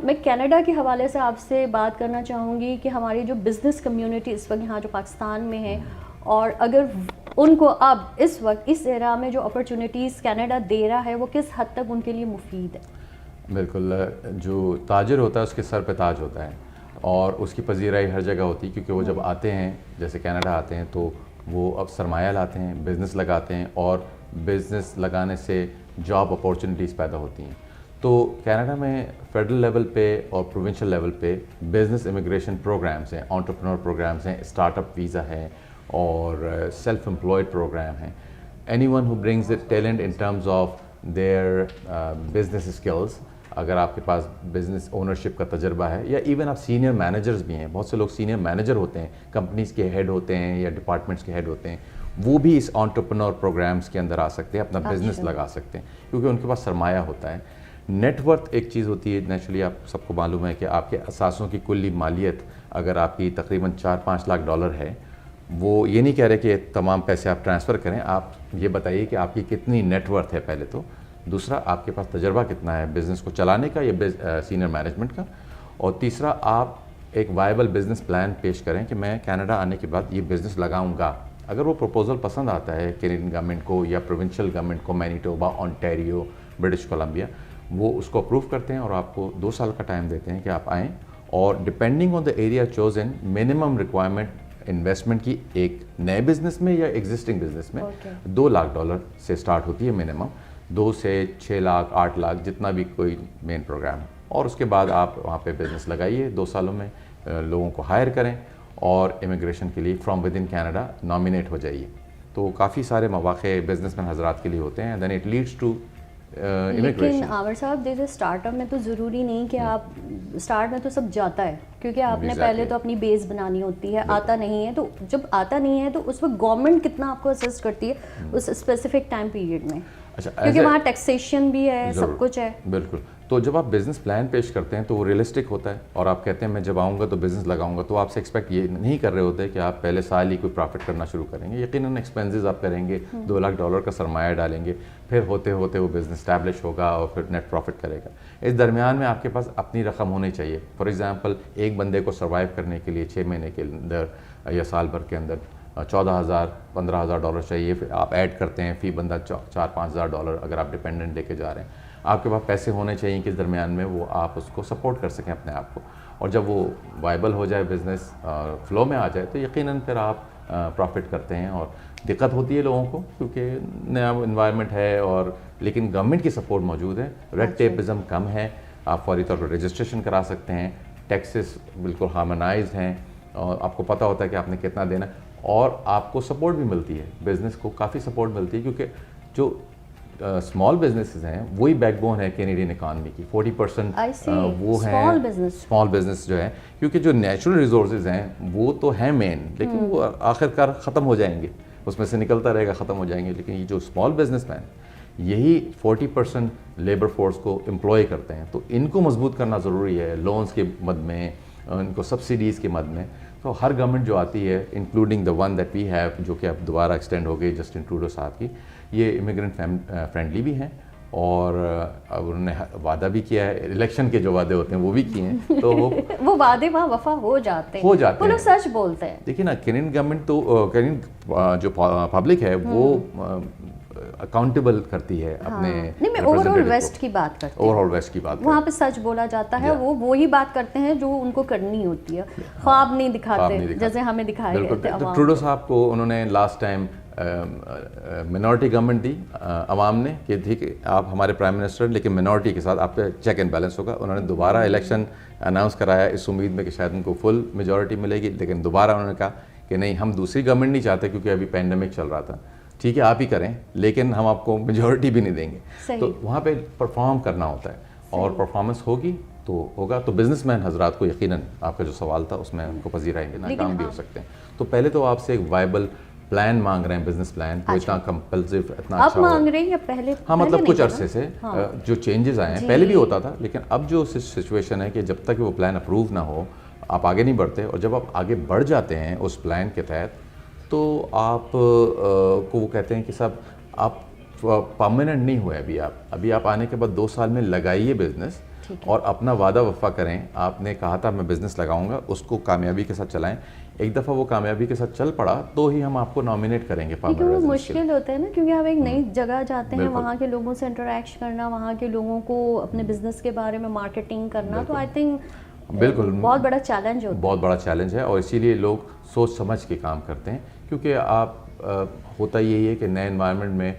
میں کینیڈا کے حوالے سے آپ سے بات کرنا چاہوں گی کہ ہماری جو بزنس کمیونٹی اس وقت یہاں جو پاکستان میں ہے، اور اگر ان کو اب اس وقت اس ایرا میں جو اپرچونیٹیز کینیڈا دے رہا ہے وہ کس حد تک ان کے لیے مفید ہے؟ بالکل، جو تاجر ہوتا ہے اس کے سر پہ تاج ہوتا ہے اور اس کی پذیرائی ہر جگہ ہوتی ہے، کیونکہ وہ جب آتے ہیں جیسے کینیڈا آتے ہیں تو وہ اب سرمایہ لاتے ہیں، بزنس لگاتے ہیں، اور بزنس لگانے سے جاب اپارچونیٹیز پیدا ہوتی ہیں. تو کینیڈا میں فیڈرل لیول پہ اور پروونشل لیول پہ بزنس امیگریشن پروگرامز ہیں، انٹرپرنور پروگرامز ہیں، اسٹارٹ اپ ویزا ہے اور سیلف امپلائڈ پروگرام ہیں. Any one who brings a talent in terms of their business skills. اگر آپ کے پاس بزنس اونرشپ کا تجربہ ہے، یا ایون آپ سینئر مینیجرز بھی ہیں، بہت سے لوگ سینئر مینیجر ہوتے ہیں، کمپنیز کے ہیڈ ہوتے ہیں یا ڈپارٹمنٹس کے ہیڈ ہوتے ہیں، وہ بھی اس انٹرپرنور پروگرامز کے اندر آ سکتے ہیں، اپنا بزنس لگا سکتے ہیں کیونکہ ان کے پاس سرمایہ ہوتا ہے. نیٹ ورتھ ایک چیز ہوتی ہے، نیچرلی آپ سب کو معلوم ہے کہ آپ کے اثاثوں کی کلی مالیت اگر آپ کی تقریباً $4-5 لاکھ ہے، وہ یہ نہیں کہہ رہے کہ تمام پیسے آپ ٹرانسفر کریں. آپ یہ بتائیے کہ آپ کی کتنی نیٹ ورتھ ہے پہلے تو، دوسرا آپ کے پاس تجربہ کتنا ہے بزنس کو چلانے کا یا سینئر مینجمنٹ کا، اور تیسرا آپ ایک وائبل بزنس پلان پیش کریں کہ میں کینیڈا آنے کے بعد یہ بزنس لگاؤں گا. اگر وہ پروپوزل پسند آتا ہے کینیڈین گورنمنٹ کو یا پروونشل گورنمنٹ کو، مینیٹوبا، اونٹیریو، برٹش کولمبیا، وہ اس کو اپروو کرتے ہیں اور آپ کو 2 سال کا ٹائم دیتے ہیں کہ آپ آئیں. اور depending on the area chosen, minimum requirement investment کی ایک نئے بزنس میں یا ایگزسٹنگ بزنس میں $2 لاکھ سے اسٹارٹ ہوتی ہے منیمم، 2 سے 6 لاکھ 8 لاکھ جتنا بھی کوئی مین پروگرام ہے. اور اس کے بعد آپ وہاں پہ بزنس لگائیے، 2 سالوں میں لوگوں کو ہائر کریں اور امیگریشن کے لیے from within Canada nominate ہو جائیے. تو کافی سارے مواقع بزنس مین حضرات کے لیے ہوتے ہیں. دین اٹ لیڈس ٹو لیکن عامر صاحب جیسے اسٹارٹ اپ میں تو ضروری نہیں کہ آپ اسٹارٹ میں تو سب جاتا ہے، کیونکہ آپ نے پہلے تو اپنی بیس بنانی ہوتی ہے. آتا نہیں ہے تو جب آتا نہیں ہے تو اس وقت گورنمنٹ کتنا آپ کو اسسٹ کرتی ہے اس اسپیسیفک ٹائم پیریڈ میں، کیونکہ وہاں ٹیکسیشن بھی ہے، سب کچھ ہے. بالکل. تو جب آپ بزنس پلان پیش کرتے ہیں تو وہ ریئلسٹک ہوتا ہے، اور آپ کہتے ہیں میں جب آؤں گا تو بزنس لگاؤں گا، تو آپ سے ایکسپیکٹ یہ نہیں کر رہے ہوتے کہ آپ پہلے سال ہی کوئی پروفٹ کرنا شروع کریں گے. یقیناً ایکسپینسز آپ کریں گے، $2 لاکھ کا سرمایہ ڈالیں گے، پھر ہوتے ہوتے وہ بزنس اسٹیبلش ہوگا اور پھر نیٹ پروفٹ کرے گا. اس درمیان میں آپ کے پاس اپنی رقم ہونی چاہیے. فار ایگزامپل ایک بندے کو سروائیو کرنے کے لیے 6 مہینے کے اندر یا سال بھر کے اندر $14,000-15,000 چاہیے. پھر آپ ایڈ کرتے ہیں فی بندہ $4-5,000 اگر آپ ڈپینڈنٹ دے کے جا رہے ہیں. آپ کے پاس پیسے ہونے چاہیے کہ اس درمیان میں وہ آپ اس کو سپورٹ کر سکیں اپنے آپ کو. اور جب وہ وائبل ہو جائے، بزنس فلو میں آ جائے، تو یقیناً پھر آپ پروفٹ کرتے ہیں. اور دقت ہوتی ہے لوگوں کو کیونکہ نیا انوائرمنٹ ہے، اور لیکن گورنمنٹ کی سپورٹ موجود ہے، ریڈ ٹیپزم کم ہے، آپ فوری طور پر رجسٹریشن کرا سکتے ہیں، ٹیکسز بالکل ہارمونائزڈ ہیں، اور آپ کو پتہ ہوتا ہے کہ آپ نے کتنا دینا ہے، اور آپ کو سپورٹ بھی ملتی ہے. بزنس کو کافی سپورٹ ملتی ہے کیونکہ جو اسمال بزنسز ہیں وہی بیک بون ہے کینیڈین اکانومی کی. 40% وہ ہیں اسمال بزنس جو ہے، کیونکہ جو نیچرل ریسورسز ہیں وہ تو ہیں مین، لیکن وہ آخر کار ختم ہو جائیں گے، اس میں سے نکلتا رہے گا، ختم ہو جائیں گے. لیکن یہ جو اسمال بزنس مین یہی 40% لیبر فورس کو امپلائی کرتے ہیں، تو ان کو مضبوط کرنا ضروری ہے لونز کے مد میں، ان کو سبسڈیز کے مد میں. تو ہر گورنمنٹ جو آتی ہے including the one that we have, جو کہ اب دوبارہ ایکسٹینڈ ہو گئی جسٹن ٹروڈو صاحب کی، یہ امیگرینٹ فرینڈلی بھی ہیں، اور اب انہوں نے وعدہ بھی کیا ہے، الیکشن کے جو وعدے ہوتے ہیں وہ بھی کیے ہیں، تو وہ وعدے وہاں وفا ہو جاتے ہیں، وہ لوگ سچ بولتے ہیں. دیکھیے نا، کینیڈین گورنمنٹ تو کینیڈین جو پبلک ہے وہ اکاؤنٹیبل کرتی ہے اپنے. نہیں، میں اوور آل ویسٹ کی بات کرتی ہوں، اوور آل ویسٹ کی بات، وہاں پہ سچ بولا جاتا ہے، وہ وہی بات کرتے ہیں جو ان کو کرنی ہوتی ہے، خواب نہیں دکھاتے جیسے ہمیں دکھائے گئے تھے. ٹروڈو صاحب کو انہوں نے لاسٹ ٹائم منورٹی گورنمنٹ دی عوام نے کہ ٹھیک ہے آپ ہمارے پرائم منسٹر، لیکن منورٹی کے ساتھ آپ پہ چیک اینڈ بیلنس ہوگا. انہوں نے دوبارہ الیکشن اناؤنس کرایا اس امید میں کہ شاید ان کو فل میجورٹی ملے گی، لیکن دوبارہ انہوں نے کہا کہ نہیں، ہم دوسری گورنمنٹ نہیں چاہتے کیونکہ ابھی پینڈیمک چل رہا تھا، ٹھیک ہے آپ ہی کریں لیکن ہم آپ کو میجورٹی بھی نہیں دیں گے. تو وہاں پہ پرفارم کرنا ہوتا ہے، اور پرفارمنس ہوگی تو ہوگا. تو بزنس مین حضرات کو یقیناً آپ کا جو سوال تھا اس میں ان کو پذیرائیں گے، ناکام بھی ہو سکتے ہیں. تو پہلے تو آپ سے ایک وائبل پلان مانگ رہے ہیں، بزنس پلان، وہ اتنا کمپلسو، اتنا اچھا مانگ رہے ہیں یا پہلے؟ ہاں، مطلب کچھ عرصے سے جو چینجز آئے ہیں، پہلے بھی ہوتا تھا، لیکن اب جو سچویشن ہے کہ جب تک وہ پلان اپروو نہ ہو آپ آگے نہیں بڑھتے. اور جب آپ آگے بڑھ جاتے ہیں اس پلان کے تحت تو آپ کو وہ کہتے ہیں کہ صاحب آپ پرماننٹ نہیں ہوئے ابھی آپ آنے کے بعد 2 سال میں لگائیے بزنس، اور اپنا وعدہ وفا کریں. آپ نے کہا تھا میں بزنس لگاؤں گا, اس کو کامیابی کے ساتھ چلائیں. ایک دفعہ وہ کامیابی کے ساتھ چل پڑا تو ہی ہم آپ کو نامینیٹ کریں گے کیونکہ وہ مشکل ہوتا ہے نا, کیونکہ آپ ایک نئی جگہ جاتے ہیں, وہاں کے لوگوں سے انٹریکٹ کرنا, وہاں کے لوگوں کو اپنے بزنس کے بارے میں مارکیٹنگ کرنا, تو آئی تھنک بالکل بہت بڑا چیلنج ہوتا ہے. بہت بڑا چیلنج ہے, اور اسی لیے لوگ سوچ سمجھ کے کام کرتے ہیں. کیونکہ آپ ہوتا یہی ہے کہ نئے انوائرمنٹ میں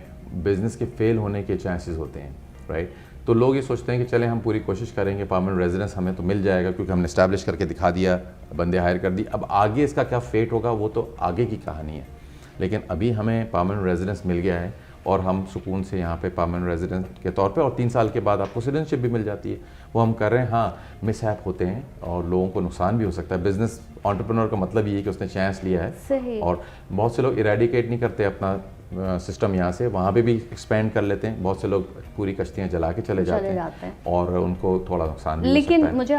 بزنس کے فیل ہونے کے چانسز ہوتے ہیں, رائٹ. تو لوگ یہ سوچتے ہیں کہ چلیں ہم پوری کوشش کریں گے, پرماننٹ ریزیڈنس ہمیں تو مل جائے گا کیونکہ ہم نے اسٹیبلش کر کے دکھا دیا, بندے ہائر کر دی. اب آگے اس کا کیا فیٹ ہوگا وہ تو آگے کی کہانی ہے. لیکن ابھی ہمیں پرماننٹ ریزیڈنس مل گیا ہے اور ہم سکون سے یہاں پہ پرماننٹ ریزیڈنٹ کے طور پہ, اور 3 سال کے بعد آپ کو سٹیزن شپ بھی مل جاتی ہے, وہ ہم کر رہے ہیں. ہاں مس ہیپ ہوتے ہیں اور لوگوں کو نقصان بھی ہو سکتا ہے. بزنس انٹرپرینور کا مطلب یہ ہے کہ اس نے چانس لیا ہے, اور بہت سے لوگ ایریڈیکیٹ نہیں کرتے اپنا سسٹم یہاں سے, وہاں پہ بھی ایکسپینڈ کر لیتے ہیں. بہت سے لوگ پوری کشتیاں جلا کے چلے جاتے ہیں اور ان کو تھوڑا نقصان بھی ہو سکتا ہے. لیکن مجھے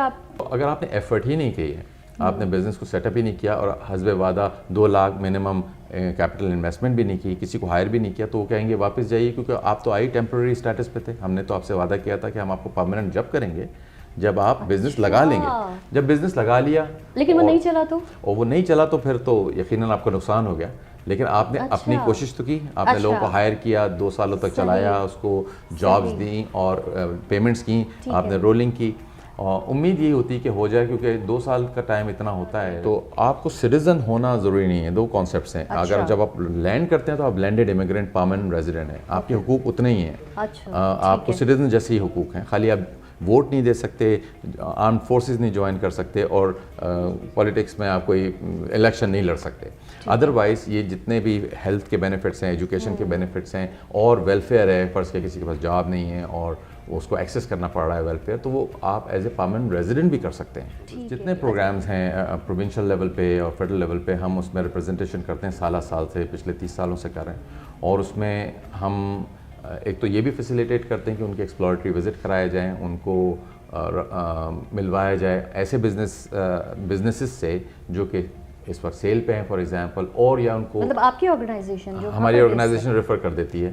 اگر آپ نے ایفرٹ ہی نہیں کی ہے, آپ نے بزنس کو سیٹ اپ ہی نہیں کیا اور حسب وعدہ 2 لاکھ منیمم کیپٹل انویسٹمنٹ بھی نہیں کی, کسی کو ہائر بھی نہیں کیا, تو وہ کہیں گے واپس جائیے, کیونکہ آپ تو آئی ٹیمپرری اسٹیٹس پہ تھے. ہم نے تو آپ سے وعدہ کیا تھا کہ ہم آپ کو پرماننٹ جب کریں گے جب آپ بزنس لگا لیں گے. جب بزنس لگا لیا لیکن وہ نہیں چلا, اور وہ نہیں چلا تو پھر تو یقیناً آپ کو نقصان ہو گیا. لیکن آپ نے اپنی کوشش تو کی, آپ نے لوگوں کو ہائر کیا, 2 سالوں تک چلایا, اس کو جابس دیں اور پیمنٹس کی, آپ نے رولنگ کی. امید یہی ہوتی ہے کہ ہو جائے, کیونکہ 2 سال کا ٹائم اتنا ہوتا ہے. تو آپ کو سٹیزن ہونا ضروری نہیں ہے. 2 کانسیپٹس ہیں. اگر جب آپ لینڈ کرتے ہیں تو آپ لینڈڈ امیگرینٹ پرماننٹ ریزیڈنٹ ہیں, آپ کے حقوق اتنے ہی ہیں, آپ کو سٹیزن جیسے ہی حقوق ہیں. خالی آپ ووٹ نہیں دے سکتے, آرمڈ فورسز نہیں جوائن کر سکتے, اور پولیٹکس میں آپ کوئی الیکشن نہیں لڑ سکتے. ادروائز یہ جتنے بھی ہیلتھ کے بینیفٹس ہیں, ایجوکیشن کے بینیفٹس ہیں, اور ویلفیئر ہے, فرض کے کسی کے پاس جاب نہیں ہے اور اس کو ایکسیس کرنا پڑ رہا ہے ویلفیئر, تو وہ آپ ایز اے پرماننٹ ریزیڈنٹ بھی کر سکتے ہیں. جتنے پروگرامز ہیں پروونشل لیول پہ اور فیڈرل لیول پہ, ہم اس میں ریپرزنٹیشن کرتے ہیں سال سے, پچھلے 30 سالوں سے کر رہے ہیں. اور اس میں ہم ایک تو یہ بھی فیسیلیٹیٹ کرتے ہیں کہ ان کے ایکسپلورٹری وزٹ کرائے جائیں, ان کو ملوایا جائے ایسے بزنسز سے جو کہ اس وقت سیل پہ ہیں فار ایگزامپل, اور یا ان کو مطلب آپ کی آرگنائزیشن جو ہماری آرگنائزیشن ریفر کر دیتی ہے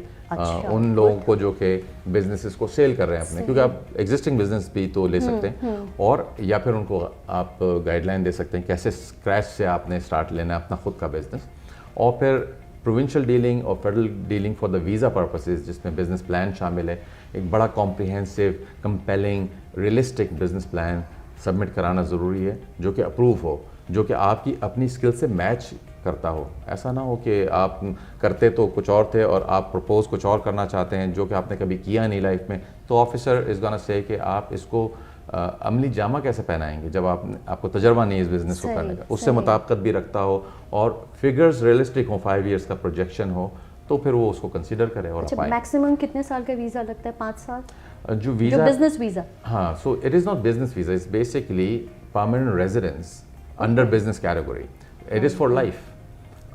ان لوگوں کو جو کہ بزنسز کو سیل کر رہے ہیں اپنے, کیونکہ آپ ایگزسٹنگ بزنس بھی تو لے سکتے ہیں, اور یا پھر ان کو آپ گائیڈ لائن دے سکتے ہیں کیسے اسکریچ سے آپ نے اسٹارٹ لینا ہے اپنا خود کا بزنس. اور پھر پروونشل ڈیلنگ اور federal dealing for the visa purposes, جس میں بزنس پلان شامل ہے. ایک بڑا comprehensive, compelling, realistic business plan submit کرانا ضروری ہے, جو کہ اپروو ہو, جو کہ آپ کی اپنی اسکل سے میچ کرتا ہو. ایسا نہ ہو کہ آپ کرتے تو کچھ اور تھے اور آپ پرپوز کچھ اور کرنا چاہتے ہیں جو کہ آپ نے کبھی کیا نہیں لائف میں, تو آفیسر از گونا سے کہ آپ اس کو عملی جامہ کیسے پہنائیں گے جب آپ کو تجربہ نہیں ہے اس بزنس کو کرنے کا, اس سے مطابقت بھی رکھتا ہو اور فگرز ریئلسٹک ہو, 5 ایئرس کا پروجیکشن ہو, تو پھر وہ اس کو کنسیڈر کرے اور اپائیں. میکسیمم کتنے سال کا ویزا لگتا ہے؟ 5 سال جو ویزا, بزنس ویزا. ہاں, so it is not business visa, it's basically permanent residence under business category. It is for life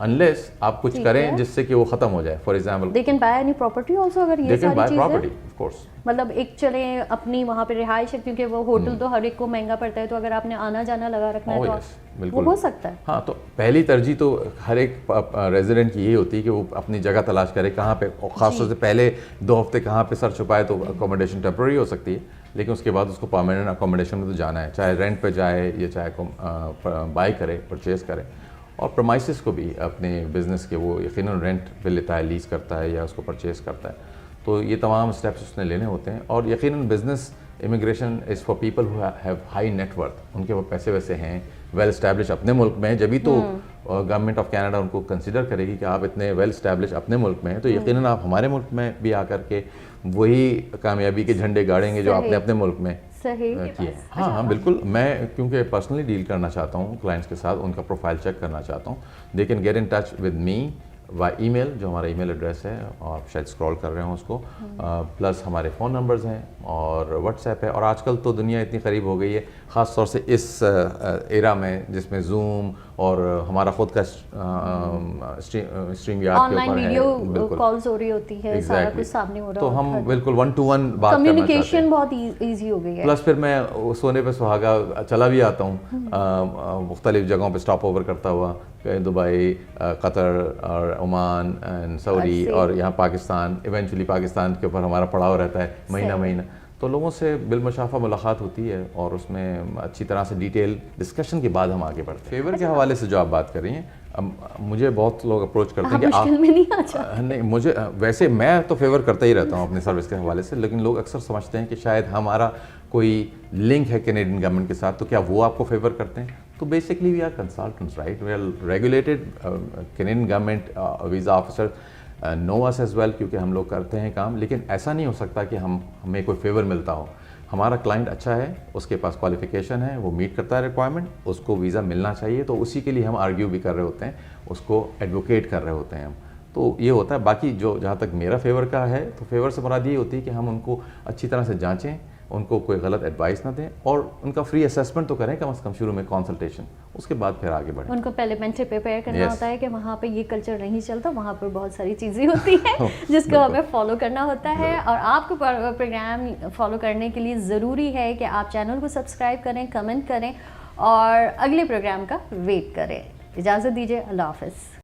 unless آپ کچھ کریں جس سے کہ وہ ختم ہو جائے. For example they can buy any property also, اگر یہ ساری چیزیں of course, مطلب ایک چلیں اپنی وہاں پہ رہائش ہے, کیونکہ وہ ہوٹل تو ہر ایک کو مہنگا پڑتا ہے, تو اگر آپ نے آنا جانا لگا رکھنا ہے تو وہ ہو سکتا ہے. ہاں, تو پہلی ترجیح تو ہر ایک ریزیڈنٹ کی یہی ہوتی ہے کہ وہ اپنی جگہ تلاش کرے کہاں پہ, خاص طور سے پہلے 2 ہفتے کہاں پہ سر چھپائے, تو اکوموڈیشن ٹیمپرری ہو سکتی ہے, لیکن اس کے بعد اس کو پرماننٹ اکوموڈیشن میں تو جانا ہے, چاہے رینٹ پہ جائے یا چاہے بائی کرے, پرچیز کرے. اور پرمائسز کو بھی اپنے بزنس کے وہ یقیناً رینٹ پہ لیتا ہے, لیز کرتا ہے یا اس کو پرچیز کرتا ہے. تو یہ تمام اسٹیپس اس نے لینے ہوتے ہیں. اور یقیناً business immigration is for people who have high net worth, ان کے وہ پیسے ویسے ہیں, ویل اسٹیبلش اپنے ملک میں ہیں, جبھی تو گورنمنٹ آف کینیڈا ان کو کنسیڈر کرے گی کہ آپ اتنے ویل اسٹیبلش اپنے ملک میں ہیں, تو یقیناً آپ ہمارے ملک میں بھی آ کر کے وہی کامیابی کے جھنڈے گاڑیں گے جو آپ نے اپنے ملک میں کیے. ہاں بالکل, میں کیونکہ پرسنلی ڈیل کرنا چاہتا ہوں کلائنٹس کے ساتھ, ان کا پروفائل چیک کرنا چاہتا ہوں. They can get in touch with me by email, جو ہمارا ای میل ایڈریس ہے, آپ شاید اسکرول کر رہے ہوں اس کو, پلس ہمارے فون نمبرز ہیں اور واٹس ایپ ہے. اور آج کل تو دنیا اتنی قریب ہو گئی ہے, خاص طور سے اس ایرا میں جس میں زوم اور ہمارا خود کا اسٹریم یارڈ کے اوپر ہے, ویڈیو کالز ہو رہی ہوتی ہے, سارا کچھ سامنے ہو رہا تو ہم بالکل 1-to-1 بات کرنا چاہتے ہیں. کمیونیکیشن بہت ایزی ہو گئی ہے. پلس پھر میں سونے پہ سہاگا چلا بھی آتا ہوں, مختلف جگہوں پہ اسٹاپ اوور کرتا ہوا, دبئی, قطر اور عمان اینڈ سعودی, اور یہاں پاکستان, ایونچولی پاکستان کے اوپر ہمارا پڑاؤ رہتا ہے مہینہ. تو لوگوں سے بالمشافہ ملاقات ہوتی ہے اور اس میں اچھی طرح سے ڈیٹیل ڈسکشن کے بعد ہم آگے بڑھتے ہیں. فیور کے حوالے سے جو آپ بات کر رہی ہیں, مجھے بہت لوگ اپروچ کرتے ہیں کہ مشکل میں نہیں آ جاتے. نہیں, مجھے ویسے میں تو فیور کرتا ہی رہتا ہوں اپنے سروس کے حوالے سے, لیکن لوگ اکثر سمجھتے ہیں کہ شاید ہمارا کوئی لنک ہے کینیڈین گورنمنٹ کے ساتھ, تو کیا وہ آپ کو فیور کرتے ہیں. تو basically we are consultants, right, we are regulated. Canadian government visa officer know us as well, کیونکہ ہم لوگ کرتے ہیں کام. لیکن ایسا نہیں ہو سکتا کہ ہمیں کوئی فیور ملتا ہو. ہمارا کلائنٹ اچھا ہے, اس کے پاس کوالیفیکیشن ہے, وہ میٹ کرتا ہے ریکوائرمنٹ, اس کو ویزا ملنا چاہیے, تو اسی کے لیے ہم آرگیو بھی کر رہے ہوتے ہیں, اس کو ایڈوکیٹ کر رہے ہوتے ہیں ہم. تو یہ ہوتا ہے. باقی جہاں تک میرا فیور کا ہے, تو فیور سے مراد یہ ہوتی ہے کہ ہم ان کو اچھی طرح سے جانچیں, ان کو کوئی غلط ایڈوائس نہ دیں, اور ان کا فری اسیسمنٹ تو کریں کم از کم شروع میں, کنسلٹیشن, اس کے بعد پھر آگے بڑھیں. ان کو پہلے مینٹلی پریپیئر کرنا ہوتا ہے کہ وہاں پہ یہ کلچر نہیں چلتا, وہاں پر بہت ساری چیزیں ہوتی ہیں جس کو ہمیں فالو کرنا ہوتا ہے. اور آپ کو پروگرام فالو کرنے کے لیے ضروری ہے کہ آپ چینل کو سبسکرائب کریں, کمنٹ کریں اور اگلے پروگرام کا ویٹ کریں. اجازت دیجیے, اللہ حافظ.